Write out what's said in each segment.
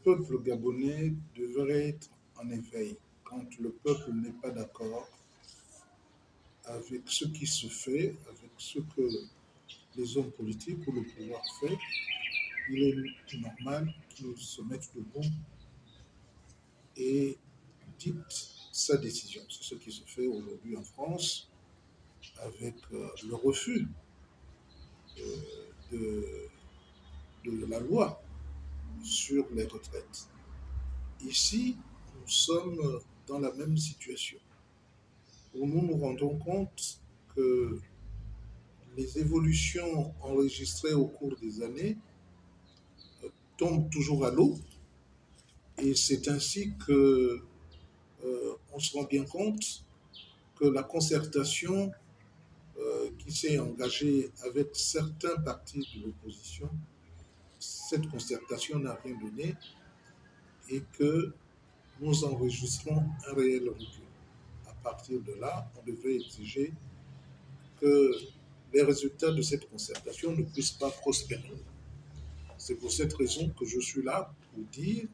peuple gabonais devrait être en éveil quand le peuple n'est pas d'accord avec ce qui se fait, avec ce que les hommes politiques ou le pouvoir fait. Il est normal qu'il se mette debout et dicte sa décision. C'est ce qui se fait aujourd'hui en France avec le refus de, de la loi sur les retraites. Ici, nous sommes dans la même situation où nous nous rendons compte que les évolutions enregistrées au cours des années tombent toujours à l'eau et c'est ainsi que on se rend bien compte que la concertation qui s'est engagée avec certains partis de l'opposition, cette concertation n'a rien donné et que nous enregistrons un réel recul. À partir de là, on devrait exiger que les résultats de cette concertation ne puissent pas prospérer. C'est pour cette raison que je suis là pour dire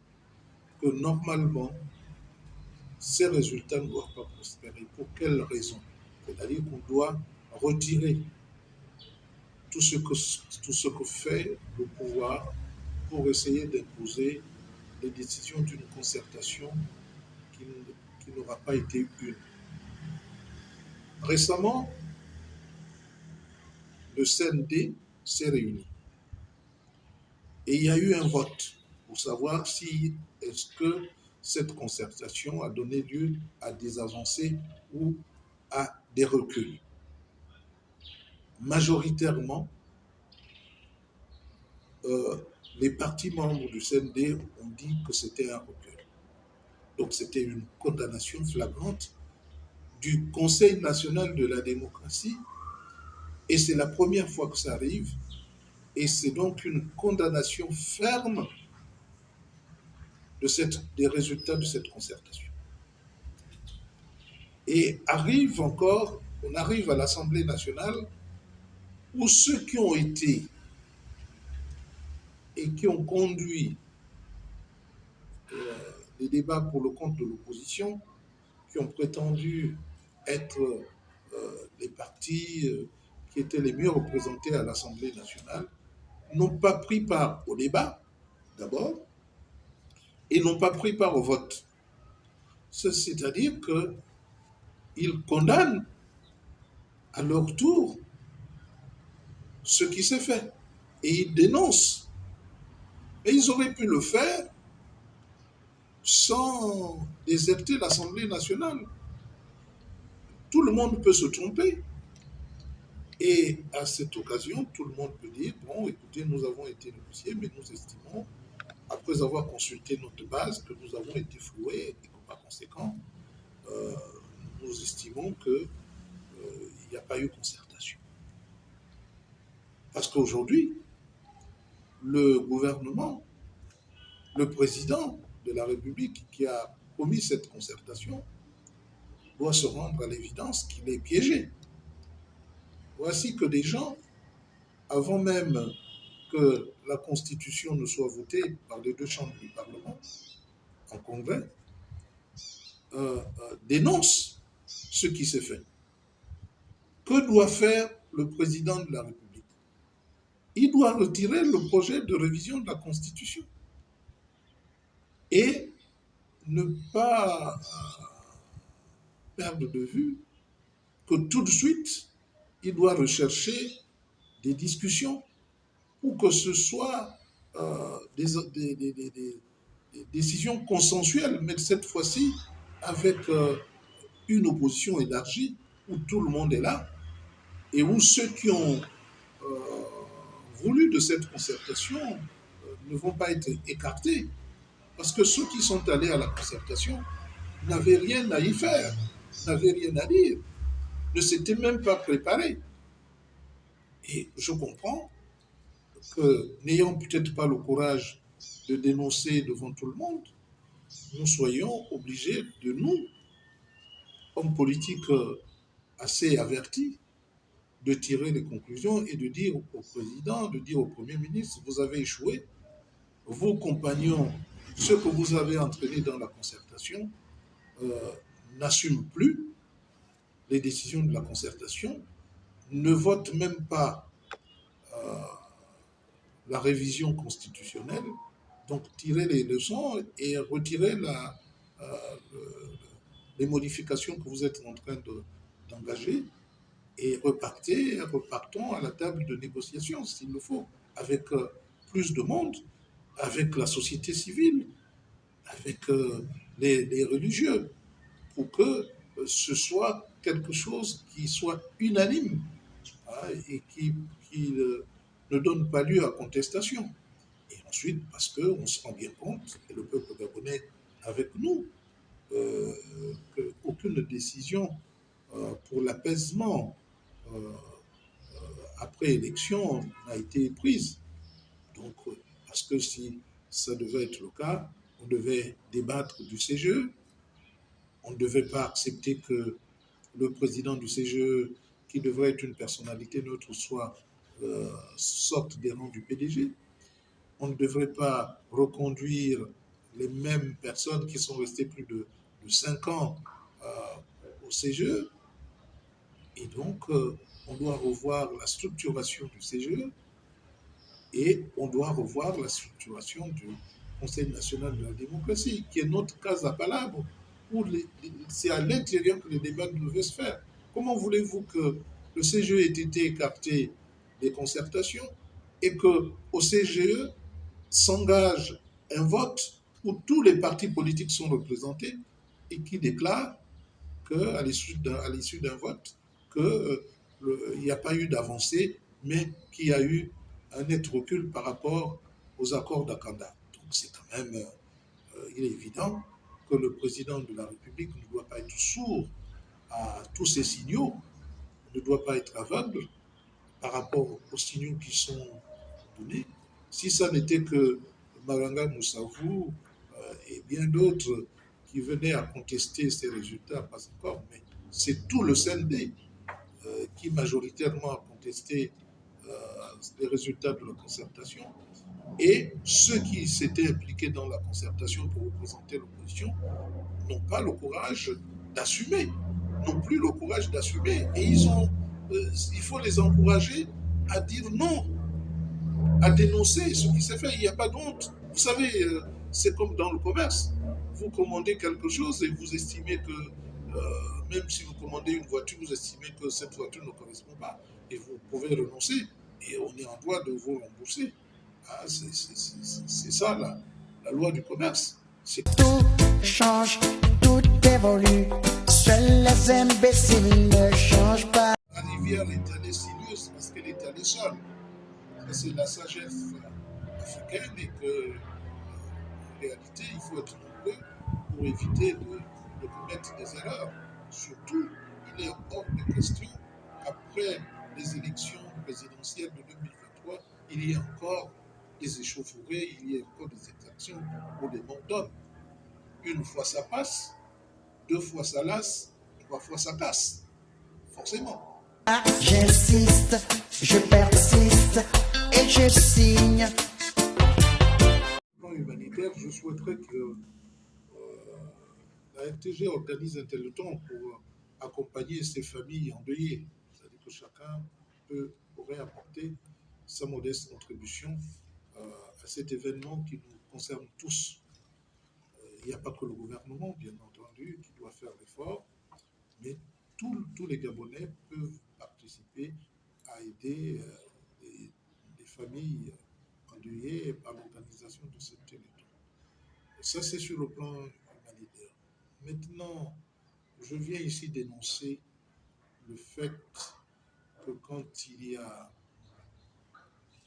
que normalement, ces résultats ne doivent pas prospérer. Pour quelle raison? C'est-à-dire qu'on doit retirer tout ce que fait le pouvoir pour essayer d'imposer les décisions d'une concertation qui n'aura pas été une. Récemment, le CND s'est réuni et il y a eu un vote pour savoir si est-ce que cette concertation a donné lieu à des avancées ou à des reculs. Majoritairement, les partis membres du CND ont dit que c'était un recul. Donc c'était une condamnation flagrante du Conseil national de la démocratie et c'est la première fois que ça arrive et c'est donc une condamnation ferme des résultats de cette concertation. Et on arrive à l'Assemblée nationale où ceux qui ont été et qui ont conduit les débats pour le compte de l'opposition, qui ont prétendu être les partis qui étaient les mieux représentés à l'Assemblée nationale, n'ont pas pris part au débat, d'abord, et n'ont pas pris part au vote. C'est-à-dire qu'ils condamnent à leur tour ce qui s'est fait. Et ils dénoncent. Et ils auraient pu le faire sans déserter l'Assemblée nationale. Tout le monde peut se tromper. Et à cette occasion, tout le monde peut dire, bon, écoutez, nous avons été négociés, mais nous estimons, après avoir consulté notre base, que nous avons été floués et que par conséquent, nous estimons qu'il n'y a pas eu concertation. Parce qu'aujourd'hui, le gouvernement, le président de la République qui a promis cette concertation doit se rendre à l'évidence qu'il est piégé. Voici que des gens, avant même que la Constitution ne soit votée par les deux chambres du Parlement, en Congrès, dénoncent ce qui s'est fait. Que doit faire le président de la République? Il doit retirer le projet de révision de la Constitution et ne pas perdre de vue que tout de suite, il doit rechercher des discussions pour que ce soit des décisions consensuelles, mais cette fois-ci avec une opposition élargie où tout le monde est là et où ceux qui ont voulu de cette concertation ne vont pas être écartés. Parce que ceux qui sont allés à la concertation n'avaient rien à y faire, n'avaient rien à dire, ne s'étaient même pas préparés. Et je comprends que, n'ayant peut-être pas le courage de dénoncer devant tout le monde, nous soyons obligés de nous, hommes politiques assez avertis, de tirer les conclusions et de dire au président, de dire au Premier ministre, vous avez échoué, vos compagnons ceux que vous avez entraînés dans la concertation n'assument plus les décisions de la concertation, ne votent même pas la révision constitutionnelle, donc tirez les leçons et retirez les modifications que vous êtes en train d'engager et repartons à la table de négociation s'il le faut, avec plus de monde, avec la société civile, avec les religieux, pour que ce soit quelque chose qui soit unanime et qui ne donne pas lieu à contestation. Et ensuite, parce qu'on se rend bien compte, et le peuple gabonais avec nous, qu'aucune décision pour l'apaisement après élection n'a été prise. Donc, parce que si ça devait être le cas, on devait débattre du CGE, on ne devait pas accepter que le président du CGE, qui devrait être une personnalité neutre, sorte des rangs du PDG. On ne devrait pas reconduire les mêmes personnes qui sont restées plus de 5 ans au CGE. Et donc, on doit revoir la structuration du CGE et on doit revoir la structuration du Conseil national de la démocratie, qui est notre case à palabre, où c'est à l'intérieur que les débats devaient se faire. Comment voulez-vous que le CGE ait été écarté des concertations et qu'au CGE s'engage un vote où tous les partis politiques sont représentés et qui déclare qu'à l'issue d'un vote, qu'il n'y a pas eu d'avancée, mais qu'il y a eu un net recul par rapport aux accords d'Akanda. Donc c'est quand même, il est évident que le président de la République ne doit pas être sourd à tous ces signaux, ne doit pas être aveugle par rapport aux signaux qui sont donnés. Si ça n'était que Maranga Moussavou et bien d'autres qui venaient à contester ces résultats, pas encore, mais c'est tout le CND qui majoritairement a contesté les résultats de la concertation. Et ceux qui s'étaient impliqués dans la concertation pour représenter l'opposition n'ont pas le courage d'assumer, n'ont plus le courage d'assumer. Et il faut les encourager à dire non, à dénoncer ce qui s'est fait. Il n'y a pas d'honte. Vous savez, c'est comme dans le commerce. Vous commandez quelque chose et vous estimez que, même si vous commandez une voiture, vous estimez que cette voiture ne correspond pas. Et vous pouvez renoncer. Et on est en droit de vous rembourser. Ah, c'est ça, la loi du commerce. Tout change, tout évolue. Seuls les imbéciles ne changent pas. La rivière est allée sinueuse parce qu'elle est allée seule. C'est la sagesse africaine et que, en réalité, il faut être nombreux pour éviter de commettre des erreurs. Surtout, il est hors de question, après les élections présidentielles de 2023, il y a encore des échauffourées, il y a encore des exactions pour des monts d'hommes. Une fois ça passe, 2 fois ça lasse, 3 fois ça casse. Forcément. J'insiste, je persiste et je signe. Au plan humanitaire, je souhaiterais que la RTG organise un tel temps pour accompagner ces familles endeuillées. C'est-à-dire que chacun pourrait apporter sa modeste contribution à cet événement qui nous concerne tous. Il n'y a pas que le gouvernement, bien entendu, qui doit faire l'effort, mais tous les Gabonais peuvent participer à aider les familles endeuillées par l'organisation de ce téléthon. Ça, c'est sur le plan humanitaire. Maintenant, je viens ici dénoncer le fait que quand il y a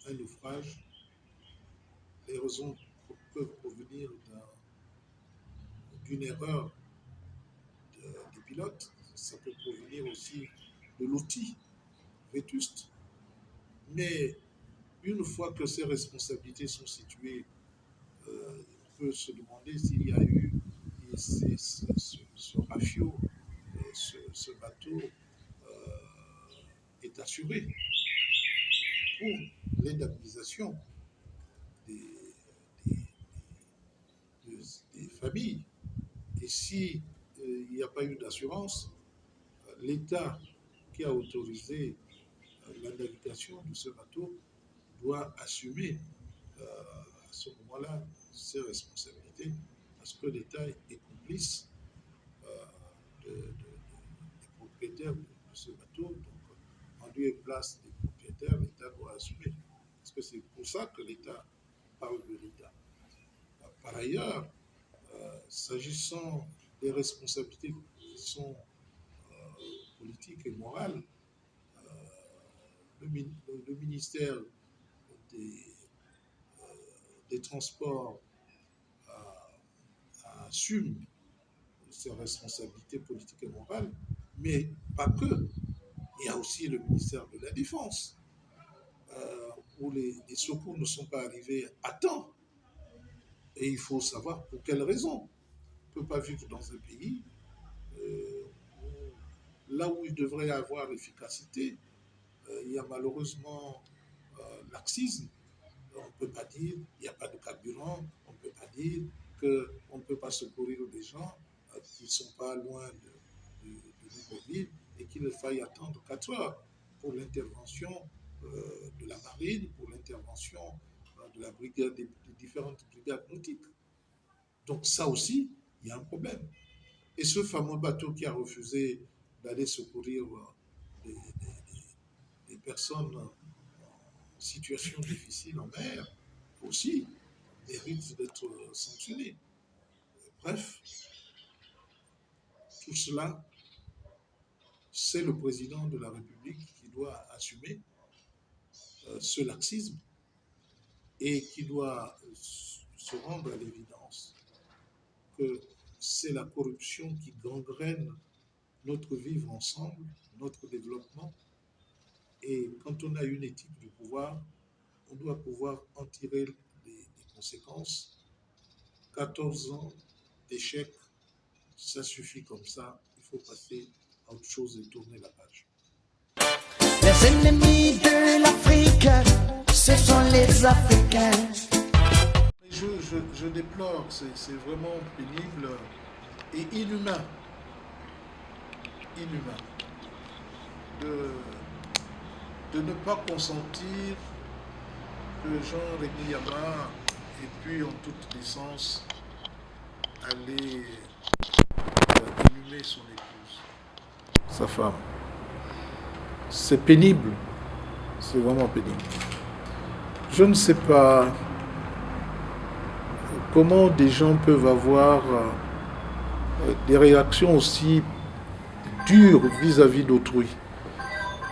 un naufrage, les raisons peuvent provenir d'une erreur des pilotes, ça peut provenir aussi de l'outil vétuste. Mais une fois que ces responsabilités sont situées, on peut se demander s'il y a eu ce rafio, ce bateau est assuré pour l'indemnisation des famille. Et si il n'y a pas eu d'assurance, l'État qui a autorisé la navigation de ce bateau doit assumer à ce moment-là ses responsabilités, parce que l'État est complice des propriétaires de ce bateau. Donc, en lieu et place des propriétaires, l'État doit assumer. Parce que c'est pour ça que l'État parle de l'État. Par ailleurs, s'agissant des responsabilités qui sont politiques et morales, le ministère des Transports assume ses responsabilités politiques et morales, mais pas que. Il y a aussi le ministère de la Défense, où les secours ne sont pas arrivés à temps. Et il faut savoir pour quelles raisons. On ne peut pas vivre dans un pays là où il devrait y avoir efficacité, il y a malheureusement laxisme. On ne peut pas dire qu'il n'y a pas de carburant, on ne peut pas dire qu'on ne peut pas secourir des gens qui ne sont pas loin de nos villes et qu'il faille attendre 4 heures pour l'intervention de la marine, pour l'intervention de la brigade, des différentes brigades nautiques. Donc ça aussi, il y a un problème. Et ce fameux bateau qui a refusé d'aller secourir des personnes en situation difficile en mer, aussi, mérite d'être sanctionné. Bref, tout cela, c'est le président de la République qui doit assumer ce laxisme et qui doit se rendre à l'évidence que c'est la corruption qui gangrène notre vivre ensemble, notre développement. Et quand on a une éthique du pouvoir, on doit pouvoir en tirer les conséquences. 14 ans d'échec, ça suffit comme ça. Il faut passer à autre chose et tourner la page. Les ennemis de l'Afrique, ce sont les Africains. Je déplore, c'est vraiment pénible et inhumain de ne pas consentir que Jean-Rémy Yama ait pu en toute licence aller inhumer son épouse, sa femme. C'est pénible, c'est vraiment pénible. Je ne sais pas comment des gens peuvent avoir des réactions aussi dures vis-à-vis d'autrui.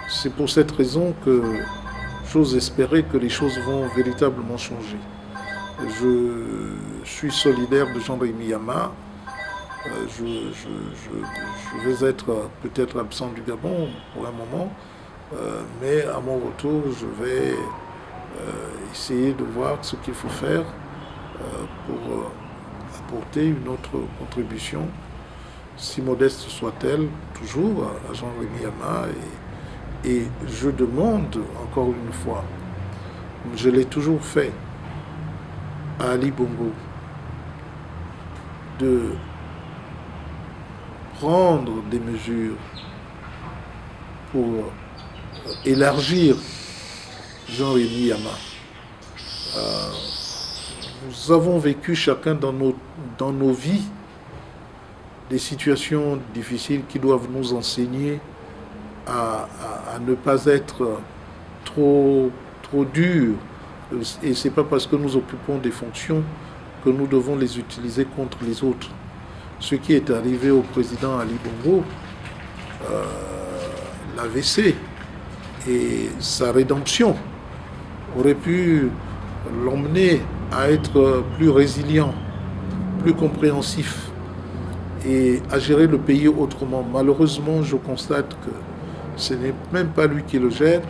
C'est pour cette raison que j'ose espérer que les choses vont véritablement changer. Je suis solidaire de Jean-Rémy Yama. Je vais être peut-être absent du Gabon pour un moment, mais à mon retour, je vais essayer de voir ce qu'il faut faire pour apporter une autre contribution, si modeste soit-elle, toujours à Jean-Rémy Yama. Et je demande encore une fois, je l'ai toujours fait, à Ali Bongo, de prendre des mesures pour élargir Jean-Rémy Yama. Nous avons vécu chacun dans nos vies des situations difficiles qui doivent nous enseigner à ne pas être trop durs. Et ce n'est pas parce que nous occupons des fonctions que nous devons les utiliser contre les autres. Ce qui est arrivé au président Ali Bongo, l'AVC et sa rédemption aurait pu l'emmener à être plus résilient, plus compréhensif et à gérer le pays autrement. Malheureusement, je constate que ce n'est même pas lui qui le gère,